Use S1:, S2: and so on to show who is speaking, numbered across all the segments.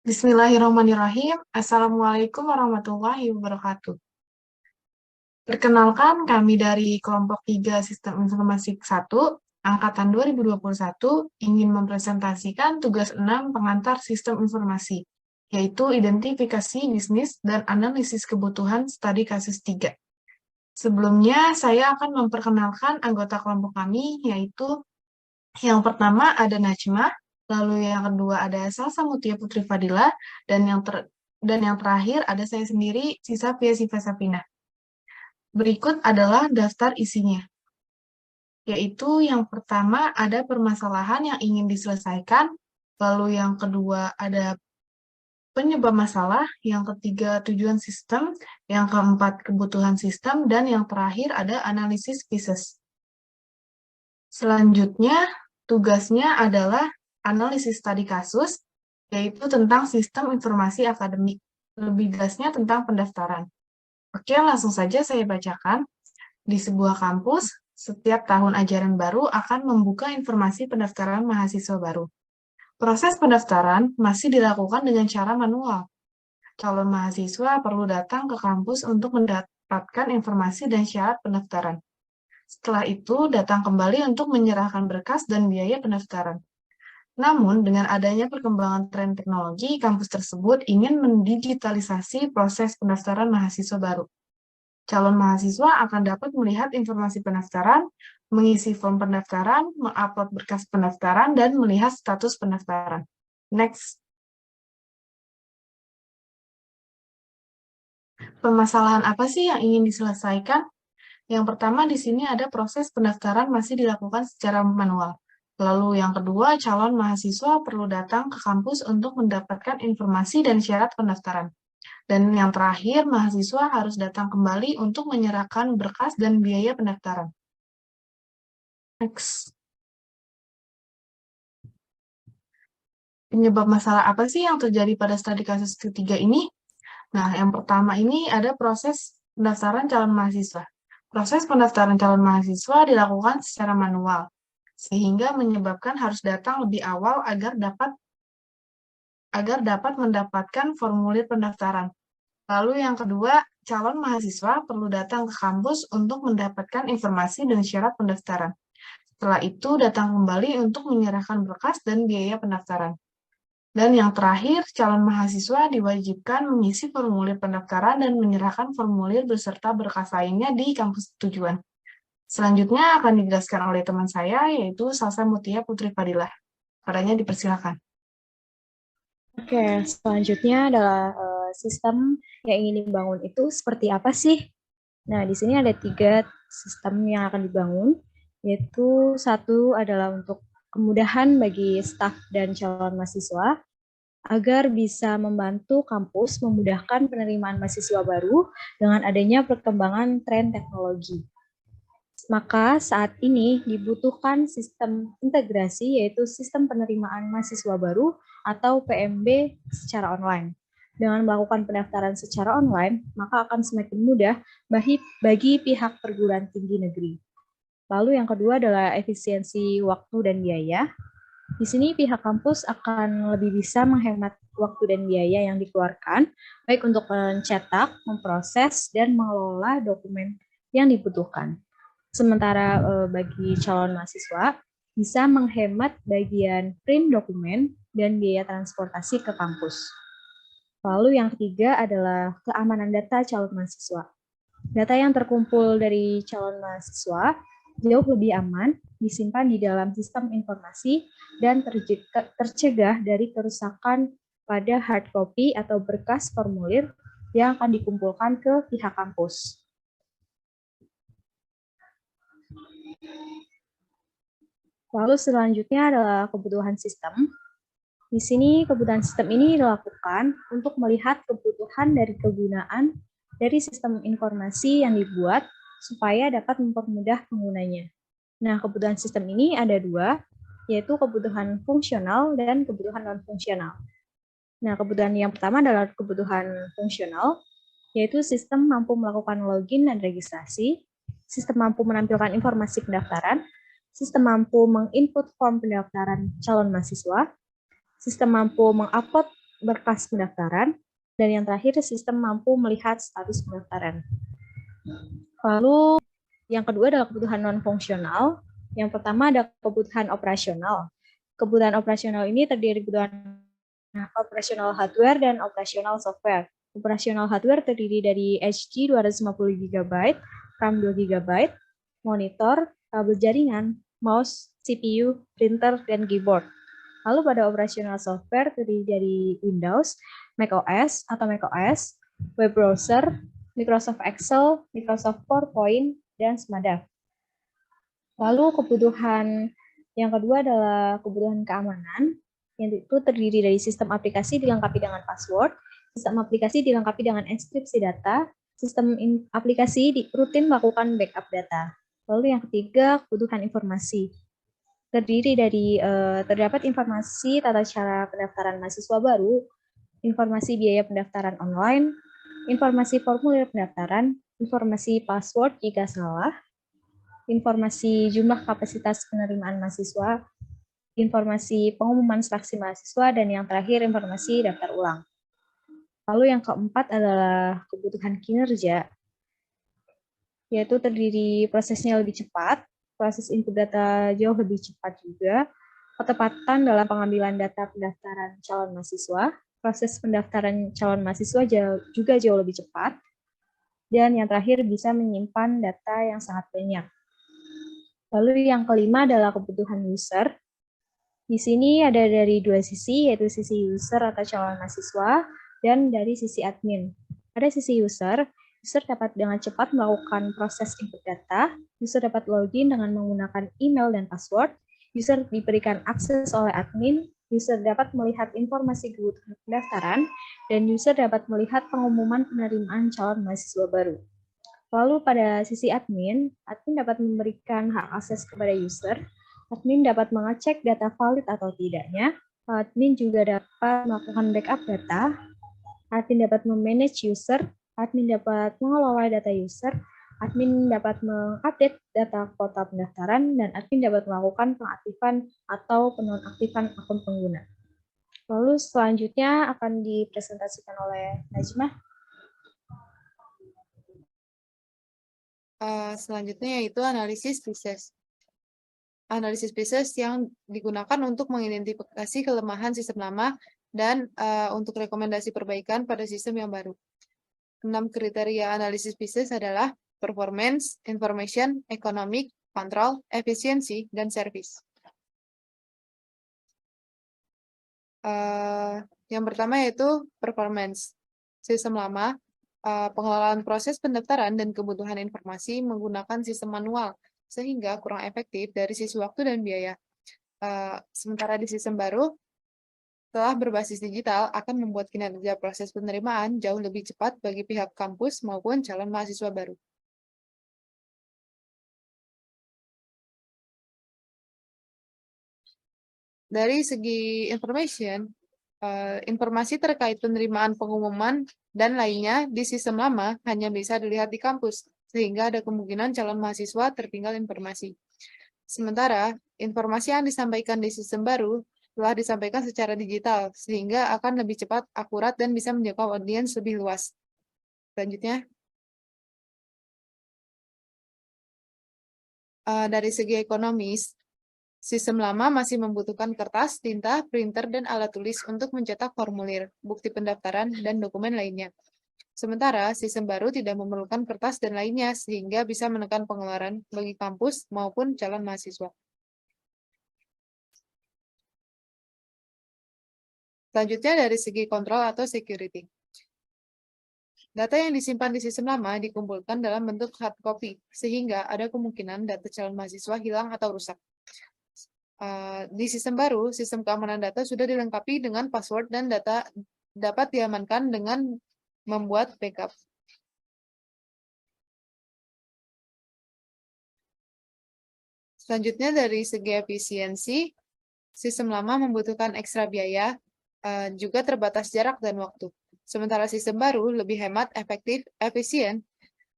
S1: Bismillahirrahmanirrahim. Assalamualaikum warahmatullahi wabarakatuh. Perkenalkan, kami dari kelompok 3 Sistem Informasi 1, Angkatan 2021, ingin mempresentasikan tugas 6 pengantar sistem informasi, yaitu identifikasi bisnis dan analisis kebutuhan studi kasus 3. Sebelumnya, saya akan memperkenalkan anggota kelompok kami, yaitu yang pertama ada Najma, lalu yang kedua ada Salsa Mutia Putri Fadila, dan yang terakhir ada saya sendiri, Sisa Pia Siva Sapina. Berikut adalah daftar isinya, yaitu yang pertama ada permasalahan yang ingin diselesaikan, lalu yang kedua ada penyebab masalah, yang ketiga tujuan sistem, yang keempat kebutuhan sistem, dan yang terakhir ada analisis pieces. Selanjutnya, tugasnya adalah analisis studi kasus, yaitu tentang sistem informasi akademik. Lebih jelasnya tentang pendaftaran. Oke, langsung saja saya bacakan. Di sebuah kampus, setiap tahun ajaran baru akan membuka informasi pendaftaran mahasiswa baru. Proses pendaftaran masih dilakukan dengan cara manual. Calon mahasiswa perlu datang ke kampus untuk mendapatkan informasi dan syarat pendaftaran. Setelah itu, datang kembali untuk menyerahkan berkas dan biaya pendaftaran. Namun, dengan adanya perkembangan tren teknologi, kampus tersebut ingin mendigitalisasi proses pendaftaran mahasiswa baru. Calon mahasiswa akan dapat melihat informasi pendaftaran, mengisi form pendaftaran, mengupload berkas pendaftaran, dan melihat status pendaftaran. Next. Permasalahan apa sih yang ingin diselesaikan? Yang pertama di sini ada proses pendaftaran masih dilakukan secara manual. Lalu yang kedua, calon mahasiswa perlu datang ke kampus untuk mendapatkan informasi dan syarat pendaftaran. Dan yang terakhir, mahasiswa harus datang kembali untuk menyerahkan berkas dan biaya pendaftaran. Next. Penyebab masalah apa sih yang terjadi pada studi kasus ketiga ini? Nah, yang pertama ini ada proses pendaftaran calon mahasiswa. Proses pendaftaran calon mahasiswa dilakukan secara manual, sehingga menyebabkan harus datang lebih awal agar dapat mendapatkan formulir pendaftaran. Lalu yang kedua, calon mahasiswa perlu datang ke kampus untuk mendapatkan informasi dan syarat pendaftaran. Setelah itu, datang kembali untuk menyerahkan berkas dan biaya pendaftaran. Dan yang terakhir, calon mahasiswa diwajibkan mengisi formulir pendaftaran dan menyerahkan formulir beserta berkas lainnya di kampus tujuan. Selanjutnya akan dijelaskan oleh teman saya, yaitu Salsa Mutia Putri Fadilah. Padanya dipersilakan.
S2: Oke, selanjutnya adalah sistem yang ingin dibangun itu seperti apa sih? Nah, di sini ada 3 sistem yang akan dibangun, yaitu satu adalah untuk kemudahan bagi staf dan calon mahasiswa, agar bisa membantu kampus memudahkan penerimaan mahasiswa baru dengan adanya perkembangan tren teknologi. Maka saat ini dibutuhkan sistem integrasi, yaitu sistem penerimaan mahasiswa baru atau PMB secara online. Dengan melakukan pendaftaran secara online, maka akan semakin mudah bagi pihak perguruan tinggi negeri. Lalu yang kedua adalah efisiensi waktu dan biaya. Di sini pihak kampus akan lebih bisa menghemat waktu dan biaya yang dikeluarkan, baik untuk mencetak, memproses, dan mengelola dokumen yang dibutuhkan. Sementara bagi calon mahasiswa bisa menghemat bagian print dokumen dan biaya transportasi ke kampus. Lalu yang ketiga adalah keamanan data calon mahasiswa. Data yang terkumpul dari calon mahasiswa jauh lebih aman, disimpan di dalam sistem informasi, dan tercegah dari kerusakan pada hard copy atau berkas formulir yang akan dikumpulkan ke pihak kampus. Lalu selanjutnya adalah kebutuhan sistem. Di sini kebutuhan sistem ini dilakukan untuk melihat kebutuhan dari kegunaan dari sistem informasi yang dibuat supaya dapat mempermudah penggunanya. Nah, kebutuhan sistem ini ada 2, yaitu kebutuhan fungsional dan kebutuhan non-fungsional. Nah, kebutuhan yang pertama adalah kebutuhan fungsional, yaitu sistem mampu melakukan login dan registrasi, sistem mampu menampilkan informasi pendaftaran, sistem mampu menginput form pendaftaran calon mahasiswa, sistem mampu mengupload berkas pendaftaran, dan yang terakhir sistem mampu melihat status pendaftaran. Lalu yang kedua adalah kebutuhan non-fungsional. Yang pertama ada kebutuhan operasional. Kebutuhan operasional ini terdiri dari kebutuhan operasional hardware dan operasional software. Operasional hardware terdiri dari HDD 250 GB, RAM 2 GB, monitor, kabel jaringan, mouse, CPU, printer, dan keyboard. Lalu pada operasional software terdiri dari Windows, macOS atau macOS, web browser, Microsoft Excel, Microsoft PowerPoint, dan semada. Lalu kebutuhan yang kedua adalah kebutuhan keamanan, yang itu terdiri dari sistem aplikasi dilengkapi dengan password, sistem aplikasi dilengkapi dengan enkripsi data, sistem aplikasi rutin melakukan backup data. Lalu yang ketiga, kebutuhan informasi. Terdiri dari terdapat informasi tata cara pendaftaran mahasiswa baru, informasi biaya pendaftaran online, informasi formulir pendaftaran, informasi password jika salah, informasi jumlah kapasitas penerimaan mahasiswa, informasi pengumuman seleksi mahasiswa, dan yang terakhir informasi daftar ulang. Lalu yang keempat adalah kebutuhan kinerja, yaitu terdiri prosesnya lebih cepat, proses input data jauh lebih cepat juga, ketepatan dalam pengambilan data pendaftaran calon mahasiswa, proses pendaftaran calon mahasiswa juga jauh lebih cepat, dan yang terakhir bisa menyimpan data yang sangat banyak. Lalu yang kelima adalah kebutuhan user. Di sini ada dari dua sisi, yaitu sisi user atau calon mahasiswa, dan dari sisi admin. Pada sisi user dapat dengan cepat melakukan proses input data, user dapat login dengan menggunakan email dan password, user diberikan akses oleh admin, user dapat melihat informasi kebutuhan pendaftaran, dan user dapat melihat pengumuman penerimaan calon mahasiswa baru. Lalu pada sisi admin dapat memberikan hak akses kepada user, admin dapat mengecek data valid atau tidaknya, admin juga dapat melakukan backup data, admin dapat memanage user, admin dapat mengelola data user, admin dapat mengupdate data kuota pendaftaran, dan admin dapat melakukan pengaktifan atau penonaktifan akun pengguna. Lalu selanjutnya akan dipresentasikan oleh Najmah.
S3: Selanjutnya yaitu analisis bisnis. Analisis bisnis yang digunakan untuk mengidentifikasi kelemahan sistem lama dan untuk rekomendasi perbaikan pada sistem yang baru. 6 kriteria analisis bisnis adalah performance, information, economic, control, efisiensi, dan service. Yang pertama yaitu performance. Sistem lama, pengelolaan proses pendaftaran dan kebutuhan informasi menggunakan sistem manual, sehingga kurang efektif dari sisi waktu dan biaya. Sementara di sistem baru, telah berbasis digital akan membuat kinerja proses penerimaan jauh lebih cepat bagi pihak kampus maupun calon mahasiswa baru. Dari segi information, informasi terkait penerimaan pengumuman dan lainnya di sistem lama hanya bisa dilihat di kampus, sehingga ada kemungkinan calon mahasiswa tertinggal informasi. Sementara, informasi yang disampaikan di sistem baru telah disampaikan secara digital, sehingga akan lebih cepat, akurat, dan bisa menjangkau audiens lebih luas. Selanjutnya, dari segi ekonomis, sistem lama masih membutuhkan kertas, tinta, printer, dan alat tulis untuk mencetak formulir, bukti pendaftaran, dan dokumen lainnya. Sementara, sistem baru tidak memerlukan kertas dan lainnya, sehingga bisa menekan pengeluaran bagi kampus maupun calon mahasiswa. Selanjutnya dari segi kontrol atau security. Data yang disimpan di sistem lama dikumpulkan dalam bentuk hard copy, sehingga ada kemungkinan data calon mahasiswa hilang atau rusak. Di sistem baru, sistem keamanan data sudah dilengkapi dengan password dan data dapat diamankan dengan membuat backup. Selanjutnya dari segi efisiensi, sistem lama membutuhkan ekstra biaya, juga terbatas jarak dan waktu. Sementara sistem baru lebih hemat, efektif, efisien,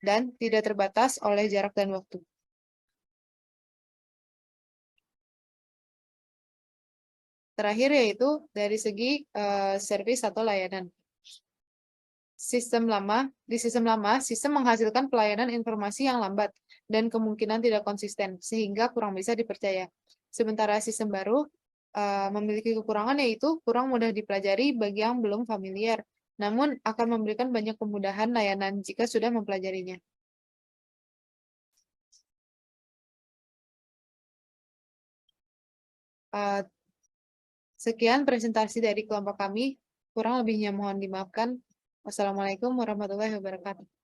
S3: dan tidak terbatas oleh jarak dan waktu. terakhir yaitu dari segi service atau layanan. Di sistem lama, sistem menghasilkan pelayanan informasi yang lambat dan kemungkinan tidak konsisten, sehingga kurang bisa dipercaya. Sementara sistem baru memiliki kekurangan yaitu kurang mudah dipelajari bagi yang belum familiar, namun akan memberikan banyak kemudahan layanan jika sudah mempelajarinya. Sekian presentasi dari kelompok kami, kurang lebihnya mohon dimaafkan. Wassalamualaikum warahmatullahi wabarakatuh.